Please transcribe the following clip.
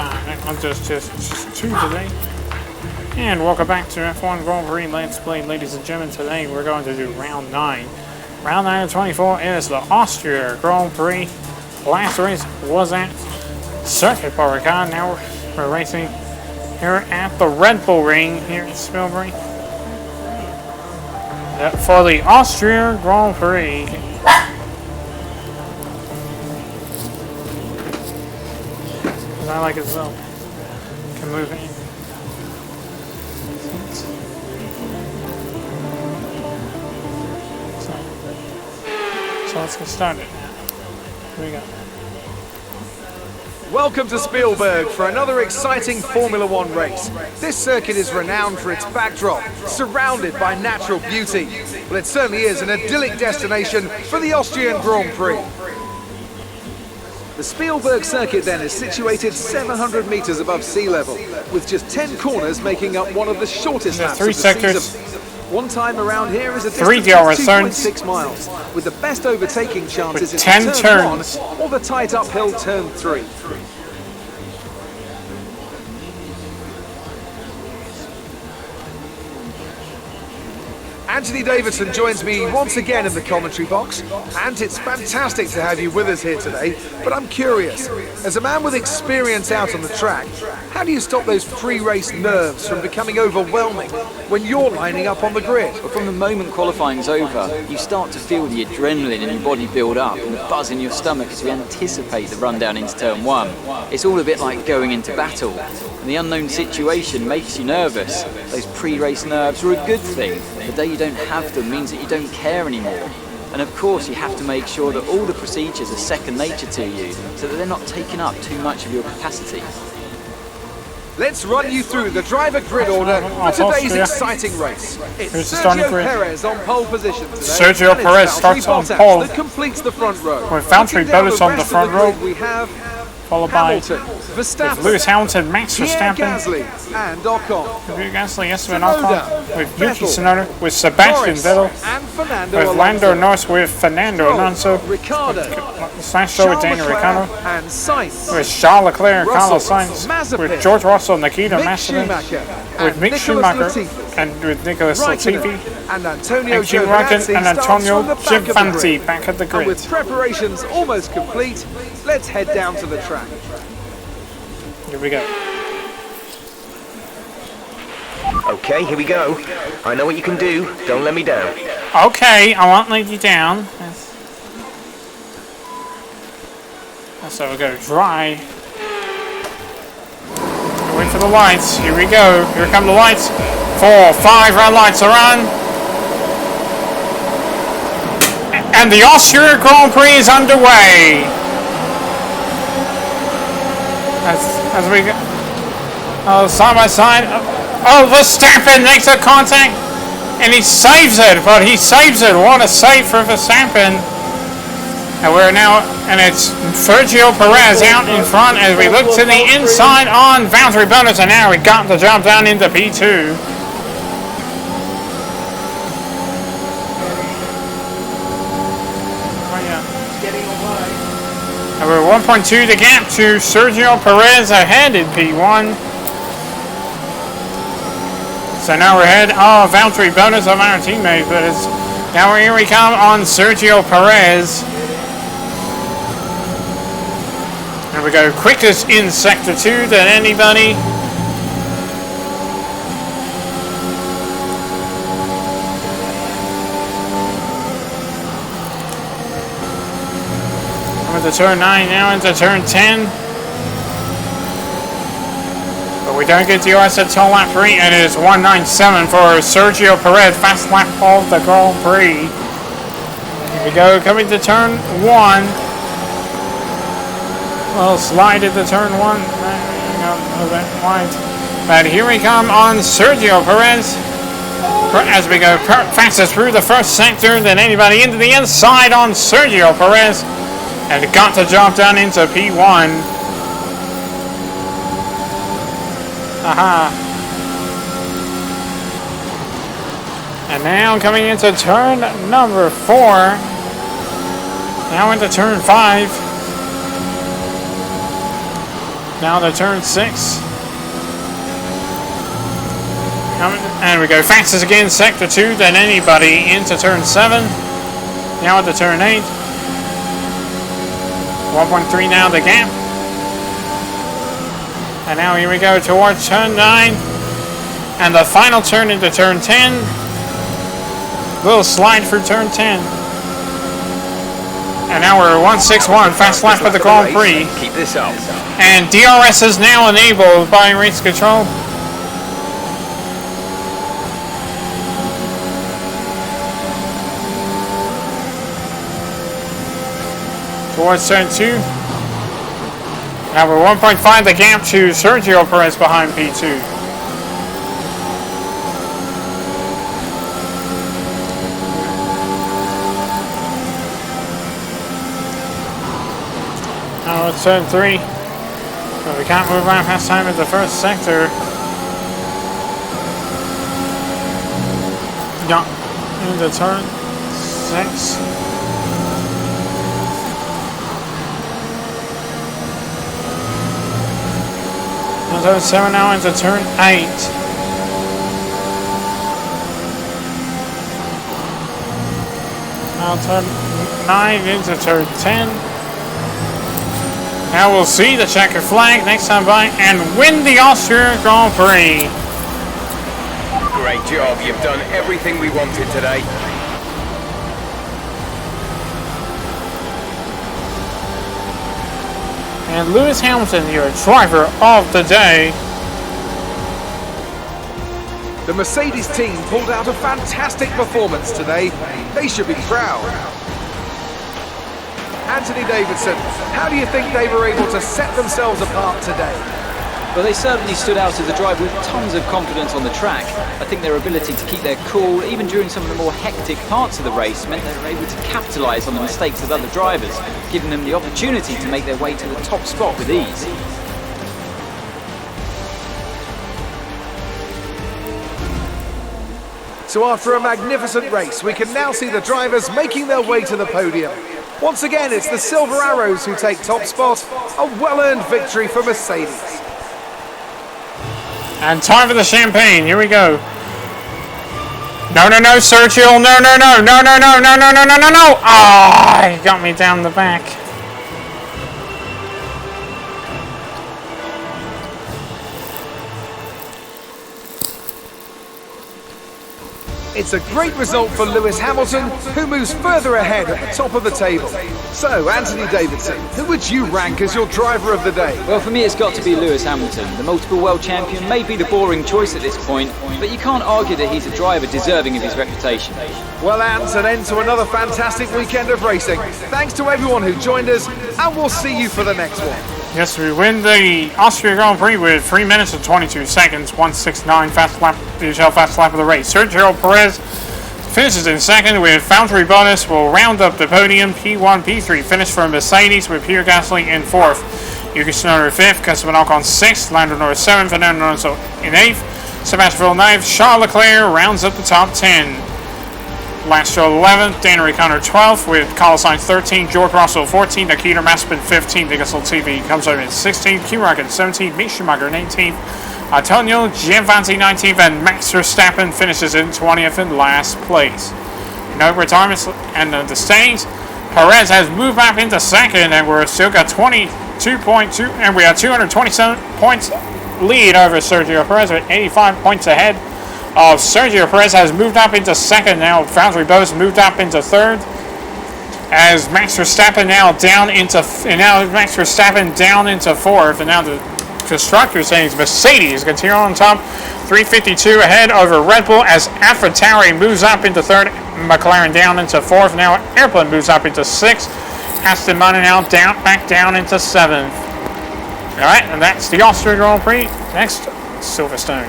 I'm just two today. And welcome back to F1 Grand Prix Let's Play, ladies and gentlemen. Today we're going to do round 9. Round 9 of 24 is the Austria Grand Prix. Last race was at Circuit Park. Now we're racing here at the Red Bull Ring here in Spielberg for the Austria Grand Prix. I like it so. Can move in. So let's get started. Here we go. Welcome to Spielberg for another exciting Formula One race. This circuit is renowned for its backdrop, surrounded by natural beauty. Well, it certainly is an idyllic destination for the Austrian Grand Prix. The Spielberg circuit then is situated 700 meters above sea level, with just 10 corners making up one of the shortest laps of the season. One time around here is a distance of 2.6 miles, with the best overtaking chances in turn 1 or the tight uphill turn 3. Anthony Davidson joins me once again in the commentary box, and it's fantastic to have you with us here today. But I'm curious, as a man with experience out on the track, how do you stop those pre-race nerves from becoming overwhelming when you're lining up on the grid? Well, from the moment qualifying's over, you start to feel the adrenaline in your body build up and the buzz in your stomach as we anticipate the run down into turn 1. It's all a bit like going into battle. And the unknown situation makes you nervous. Those pre-race nerves are a good thing. The day you don't have them means that you don't care anymore. And of course you have to make sure that all the procedures are second nature to you so that they're not taking up too much of your capacity. Let's run you through the driver grid order for today's exciting race. It's Sergio Perez on pole position today. Sergio Perez starts on pole that completes the front row. With Valtteri Bottas on the front row. We have followed by Verstappen, Lewis Hamilton, Max Verstappen, Gasly, and Ocon. Gasly, Esteban Ocon, with Yuki Tsunoda, with Sebastian Vettel, and Fernando with Lando Norris, with Fernando Alonso, Ricardo, with Daniel Ricciardo, and Sainz, with Charles Leclerc and Carlos Sainz, with George Russell, Nikita Mazepin, with Mick Schumacher, and with Nicholas Latifi, and Antonio Giovinazzi back at the grid. And with preparations almost complete, let's head down to the track. Here we go. Okay, here we go. I know what you can do. Don't let me down. Okay, I won't let you down. So we're going to dry. Wait for the lights. Here we go. Here come the lights. 4, 5 red lights are on. And the Austria Grand Prix is underway. As we go side by side. Oh, Verstappen makes a contact. And he saves it. But he saves it. What a save for Verstappen. And we're now, and it's Sergio Perez out in front as we look to the inside on Valtteri Bottas, and now we got the job down into P2. And we're 1.2 the gap to Sergio Perez ahead in P1. So now we're ahead of Valtteri Bottas of our teammate, but it's now here we come on Sergio Perez. And we go quickest in Sector 2 than anybody. Into turn 9 now, into turn 10. But we don't get the US until lap 3, and it is 1:97 for Sergio Perez, fast lap of the Grand Prix. Here we go, coming to turn 1. A little slide into turn 1. But here we come on Sergio Perez. As we go fastest through the first sector than anybody into the inside on Sergio Perez. And it got the job done into P1. Aha. And now coming into turn number 4. Now into turn 5. Now to turn 6. And we go fastest again, sector 2 than anybody into turn 7. Now into turn 8. 1.3 now the gap. And now here we go towards turn 9. And the final turn into turn 10. Little slide for turn 10. And now we're 161, fast lap of the Grand Prix. Keep this up. And DRS is now enabled by race control. Towards turn 2. Now we're 1.5 the gap to Sergio Perez behind P2. Now it's turn 3. But we can't move around past time in the first sector. Yeah, into turn 6. And turn 7 now into turn 8. Now turn 9 into turn 10. Now we'll see the checkered flag next time by and win the Austria Grand Prix. Great job. You've done everything we wanted today. And Lewis Hamilton, your driver of the day. The Mercedes team pulled out a fantastic performance today. They should be proud. Anthony Davidson, how do you think they were able to set themselves apart today? Well, they certainly stood out as a driver with tons of confidence on the track. I think their ability to keep their cool, even during some of the more hectic parts of the race, meant they were able to capitalise on the mistakes of other drivers, giving them the opportunity to make their way to the top spot with ease. So after a magnificent race, we can now see the drivers making their way to the podium. Once again, it's the Silver Arrows who take top spot, a well-earned victory for Mercedes. And time for the champagne. Here we go. No, no, no, Sergio. No, no, no, no, no, no, no, no, no, no, no, no. Ah, he got me down the back. It's a great result for Lewis Hamilton, who moves further ahead at the top of the table. So, Anthony Davidson, who would you rank as your driver of the day? Well, for me, it's got to be Lewis Hamilton. The multiple world champion may be the boring choice at this point, but you can't argue that he's a driver deserving of his reputation. Well, Ants, an end to another fantastic weekend of racing. Thanks to everyone who joined us, and we'll see you for the next one. Yes, we win the Austria Grand Prix with 3 minutes and 22 seconds, 1:69 fast lap, the fast lap of the race. Sergio Perez finishes in second with Foundry bonus. Will round up the podium. P1, P3 finish for Mercedes with Pierre Gasly in fourth. Yuki Tsunoda fifth, Esteban Ocon sixth, Lando Norris seventh, Fernando Alonso in eighth. Sebastian Vettel Charles Leclerc rounds up the top 10. Last Stroll 11th, Daniel Ricciardo 12th, with Carlos Sainz 13th, George Russell 14th, Nikita Mazepin 15th, Nicolas Latifi comes over in 16th, Kimi Räikkönen 17th, Mick Schumacher in 18th, Antonio Giovinazzi 19th, and Max Verstappen finishes in 20th in last place. No retirements and the standings. Perez has moved up into second, and we're still got 22.2, and we have 227 points lead over Sergio Perez with 85 points ahead. Sergio Perez has moved up into second now. Foundry Bose moved up into third. As Max Verstappen now down into fourth, and now the constructors saying Mercedes continue on top, 352 ahead over Red Bull as AlphaTauri moves up into third. McLaren down into fourth. Now Airplane moves up into sixth. Aston Martin now back down into seventh. All right, and that's the Austria Grand Prix. Next, Silverstone.